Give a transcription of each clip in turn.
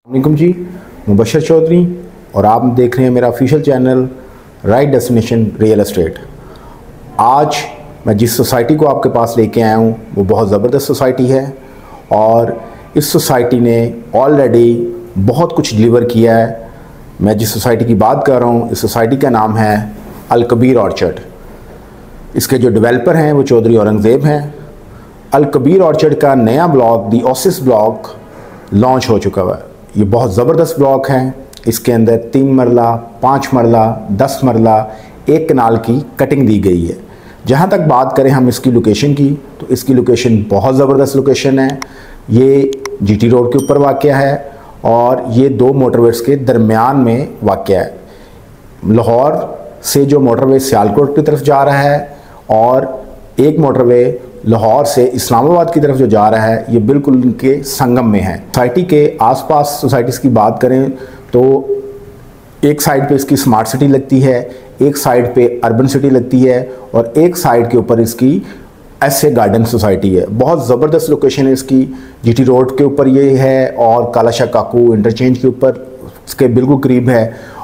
वालेकुम जी, मुबशर चौधरी और आप देख रहे हैं मेरा official channel right destination real estate. आज मैं जिस सोसाइटी को आपके पास लेके आया हूँ वो बहुत ज़बरदस्त सोसाइटी है और इस सोसाइटी ने ऑलरेडी बहुत कुछ डिलीवर किया है। मैं जिस सोसाइटी की बात कर रहा हूँ, इस सोसाइटी का नाम है अल कबीर ऑर्चर्ड। इसके जो डेवलपर हैं वो चौधरी औरंगज़ेब हैं। अल कबीर ऑर्चर्ड का नया ब्लॉक दी ओसिस ब्लॉक लॉन्च हो चुका है। ये बहुत ज़बरदस्त ब्लॉक है। इसके अंदर 3 मरला, 5 मरला, 10 मरला, 1 कनाल की कटिंग दी गई है। जहाँ तक बात करें हम इसकी लोकेशन की, तो इसकी लोकेशन बहुत ज़बरदस्त लोकेशन है। ये जीटी रोड के ऊपर वाक़या है और ये 2 मोटरवेज़ के दरमियान में वाक़या है। लाहौर से जो मोटरवे सियालकोट की तरफ जा रहा है और एक मोटरवे लाहौर से इस्लामाबाद की तरफ जो जा रहा है, ये बिल्कुल उनके संगम में है। सोसाइटी के आसपास सोसाइटीज़ की बात करें तो एक साइड पे इसकी स्मार्ट सिटी लगती है, एक साइड पे अर्बन सिटी लगती है और एक साइड के ऊपर इसकी ऐसे गार्डन सोसाइटी है। बहुत ज़बरदस्त लोकेशन है इसकी। जीटी रोड के ऊपर ये है और कालाशाह काकू इंटरचेंज के ऊपर इसके बिल्कुल करीब है।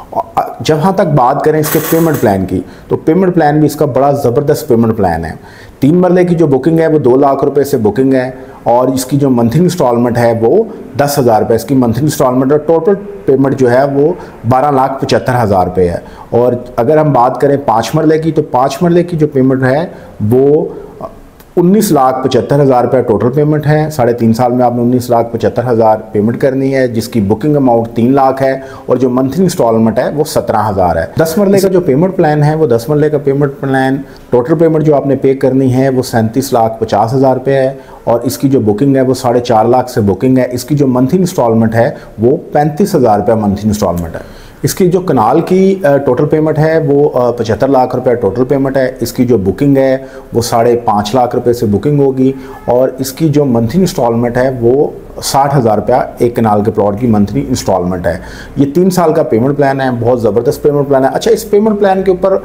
जहाँ तक बात करें इसके पेमेंट प्लान की, तो पेमेंट प्लान भी इसका बड़ा ज़बरदस्त पेमेंट प्लान है। 3 मरले की जो बुकिंग है वो 2 लाख रुपए से बुकिंग है और इसकी जो मंथली इंस्टॉलमेंट है वो 10,000 रुपये इसकी मंथली इंस्टॉलमेंट और टोटल पेमेंट जो है वो 12,75,000 रुपये है। और अगर हम बात करें 5 मरले की, तो 5 मरले की जो पेमेंट है वो 19,75,000 रुपये टोटल पेमेंट है। 3.5 साल में आपने 19,75,000 पेमेंट करनी है, जिसकी बुकिंग अमाउंट 3 लाख है और जो मंथली इंस्टॉलमेंट है वो 17,000 है। 10 मरले का जो पेमेंट प्लान है वो 10 मरले का पेमेंट प्लान टोटल पेमेंट जो आपने पे करनी है वो 37,50,000 रुपये है और इसकी जो बुकिंग है वो 4.5 लाख से बुकिंग है। इसकी जो मंथली इंस्टॉलमेंट है वो 35,000 रुपये मंथली इंस्टॉलमेंट है। इसकी जो कनाल की टोटल पेमेंट है वो 75 लाख रुपए टोटल पेमेंट है। इसकी जो बुकिंग है वो 5.5 लाख रुपए से बुकिंग होगी और इसकी जो मंथली इंस्टॉलमेंट है वो 60,000 रुपया एक कनाल के प्लॉट की मंथली इंस्टॉलमेंट है। ये 3 साल का पेमेंट प्लान है, बहुत ज़बरदस्त पेमेंट प्लान है। अच्छा, इस पेमेंट प्लान के ऊपर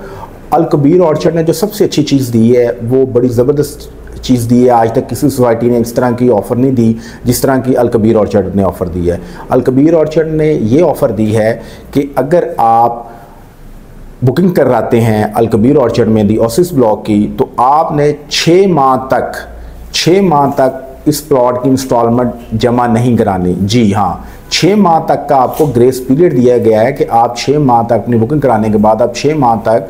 अल कबीर ऑर्चर्ड ने जो सबसे अच्छी चीज़ दी है वो बड़ी ज़बरदस्त चीज़ दी है। आज तक किसी सोसाइटी ने इस तरह की ऑफ़र नहीं दी जिस तरह की अल कबीर ऑर्चर्ड ने ऑफ़र दी है। अल कबीर ऑर्चर्ड ने ये ऑफ़र दी है कि अगर आप बुकिंग कराते हैं अल कबीर ऑर्चर्ड में दी ओसिस ब्लॉक की, तो आपने 6 माह तक इस प्लॉट की इंस्टॉलमेंट जमा नहीं करानी। जी हाँ, 6 माह तक का आपको ग्रेस पीरियड दिया गया है कि आप 6 माह तक अपनी बुकिंग कराने के बाद आप 6 माह तक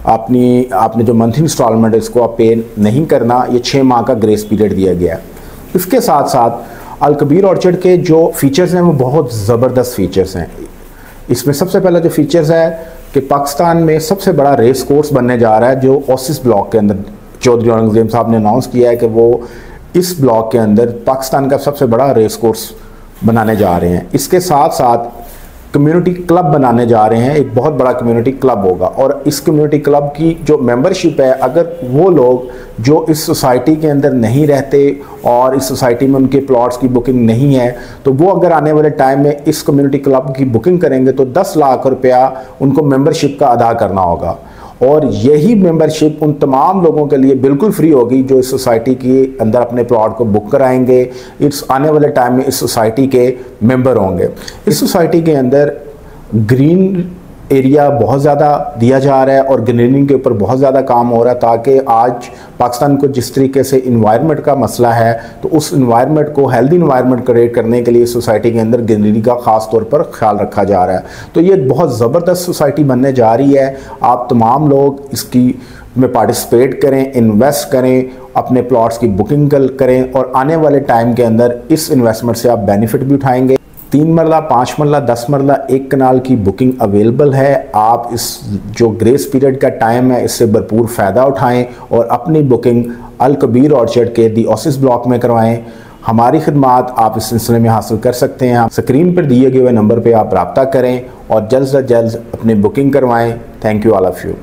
आपने जो मंथली इंस्टॉलमेंट है इसको आप पे नहीं करना। ये 6 माह का ग्रेस पीरियड दिया गया है। इसके साथ साथ अल कबीर ऑर्चर्ड के जो फीचर्स हैं वो बहुत ज़बरदस्त फीचर्स हैं। इसमें सबसे पहला जो फीचर्स है कि पाकिस्तान में सबसे बड़ा रेस कोर्स बनने जा रहा है, जो ओसिस ब्लॉक के अंदर चौधरी औरंगज़ेब साहब ने अनाउंस किया है कि वो इस ब्लॉक के अंदर पाकिस्तान का सबसे बड़ा रेस कोर्स बनाने जा रहे हैं। इसके साथ साथ कम्युनिटी क्लब बनाने जा रहे हैं। एक बहुत बड़ा कम्युनिटी क्लब होगा और इस कम्युनिटी क्लब की जो मेंबरशिप है, अगर वो लोग जो इस सोसाइटी के अंदर नहीं रहते और इस सोसाइटी में उनके प्लॉट्स की बुकिंग नहीं है, तो वो अगर आने वाले टाइम में इस कम्युनिटी क्लब की बुकिंग करेंगे तो 10 लाख रुपया उनको मेंबरशिप का अदा करना होगा और यही मेंबरशिप उन तमाम लोगों के लिए बिल्कुल फ्री होगी जो इस सोसाइटी के अंदर अपने प्लॉट को बुक कराएंगे। इस आने वाले टाइम में इस सोसाइटी के मेंबर होंगे। इस सोसाइटी के अंदर ग्रीन एरिया बहुत ज़्यादा दिया जा रहा है और ग्रीनिंग के ऊपर बहुत ज़्यादा काम हो रहा है, ताकि आज पाकिस्तान को जिस तरीके से इन्वायरमेंट का मसला है, तो उस इन्वायरमेंट को हेल्दी इन्वायरमेंट क्रिएट करने के लिए सोसाइटी के अंदर ग्रीनरी का ख़ास तौर पर ख्याल रखा जा रहा है। तो ये बहुत ज़बरदस्त सोसाइटी बनने जा रही है। आप तमाम लोग इसकी में पार्टिसिपेट करें, इन्वेस्ट करें, अपने प्लॉट्स की बुकिंग करें और आने वाले टाइम के अंदर इस इन्वेस्टमेंट से आप बेनिफिट भी उठाएंगे। 3 मरला, 5 मरला, 10 मरला, 1 कनाल की बुकिंग अवेलेबल है। आप इस जो ग्रेस पीरियड का टाइम है इससे भरपूर फ़ायदा उठाएं और अपनी बुकिंग अल कबीर ऑर्चर्ड के दी ओसिस ब्लॉक में करवाएं। हमारी खिदमात आप इस सिलसिले में हासिल कर सकते हैं। स्क्रीन पर दिए गए नंबर पर आप रब्ता करें और जल्द से जल्द अपनी बुकिंग करवाएं। Thank you all of you.